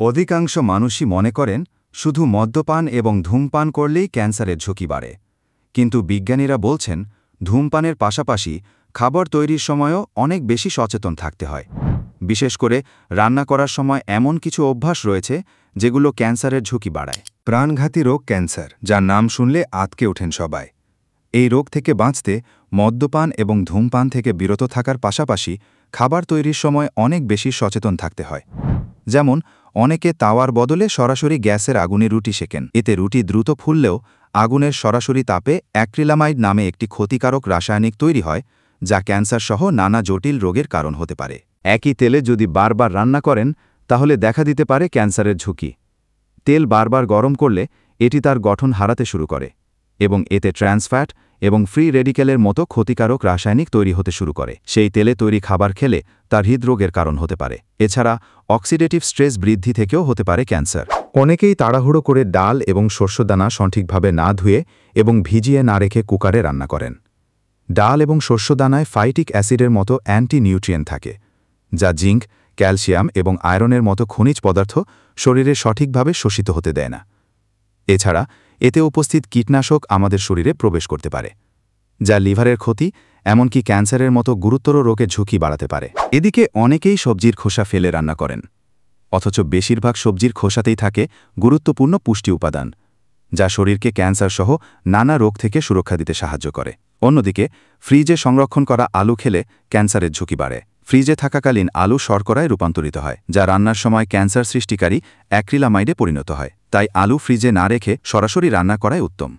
অধিকাংশ মানুষই মনে করেন শুধু মদ্যপান এবং ধূমপান করলেই ক্যান্সারের ঝুঁকি বাড়ে। কিন্তু বিজ্ঞানীরা বলছেন ধূমপানের পাশাপাশি খাবার তৈরির সময়ও অনেক বেশি সচেতন থাকতে হয়। বিশেষ করে রান্না করার সময় এমন কিছু অভ্যাস রয়েছে যেগুলো ক্যান্সারের ঝুঁকি বাড়ায়। প্রাণঘাতী রোগ ক্যান্সার, যার নাম শুনলে আঁতকে ওঠেন সবাই। এই রোগ থেকে বাঁচতে মদ্যপান এবং ধূমপান থেকে বিরত থাকার পাশাপাশি খাবার তৈরির সময় অনেক বেশি সচেতন থাকতে হয়। যেমন অনেকে তাওয়ার বদলে সরাসরি গ্যাসের আগুনে রুটি সেকেন। এতে রুটি দ্রুত ফুললেও আগুনের সরাসরি তাপে অ্যাক্রিলামাইড নামে একটি ক্ষতিকারক রাসায়নিক তৈরি হয়, যা ক্যান্সারসহ নানা জটিল রোগের কারণ হতে পারে। একই তেলে যদি বারবার রান্না করেন তাহলে দেখা দিতে পারে ক্যান্সারের ঝুঁকি। তেল বারবার গরম করলে এটি তার গঠন হারাতে শুরু করে এবং এতে ট্রান্সফ্যাট এবং ফ্রি রেডিক্যালের মতো ক্ষতিকারক রাসায়নিক তৈরি হতে শুরু করে। সেই তেলে তৈরি খাবার খেলে তার হৃদরোগের কারণ হতে পারে। এছাড়া অক্সিডেটিভ স্ট্রেস বৃদ্ধি থেকেও হতে পারে ক্যান্সার। অনেকেই তাড়াহুড়ো করে ডাল এবং শস্যদানা সঠিকভাবে না ধুয়ে এবং ভিজিয়ে না রেখে কুকারে রান্না করেন। ডাল এবং শস্যদানায় ফাইটিক অ্যাসিডের মতো অ্যান্টি নিউট্রিয়েন্ট থাকে, যা জিঙ্ক, ক্যালসিয়াম এবং আয়রনের মতো খনিজ পদার্থ শরীরে সঠিকভাবে শোষিত হতে দেয় না। এছাড়া এতে উপস্থিত কীটনাশক আমাদের শরীরে প্রবেশ করতে পারে, যা লিভারের ক্ষতি এমনকি ক্যান্সারের মতো গুরুতর রোগের ঝুঁকি বাড়াতে পারে। এদিকে অনেকেই সবজির খোসা ফেলে রান্না করেন, অথচ বেশিরভাগ সবজির খোসাতেই থাকে গুরুত্বপূর্ণ পুষ্টি উপাদান, যা শরীরকে ক্যান্সারসহ নানা রোগ থেকে সুরক্ষা দিতে সাহায্য করে। অন্যদিকে ফ্রিজে সংরক্ষণ করা আলু খেলে ক্যান্সারের ঝুঁকি বাড়ে। ফ্রিজে থাকাকালীন আলু শর্করায় রূপান্তরিত হয়, যা রান্নার সময় ক্যান্সার সৃষ্টিকারী অ্যাক্রিলামাইডে পরিণত হয়। তাই আলু ফ্রিজে না রেখে সরাসরি রান্না করাই উত্তম।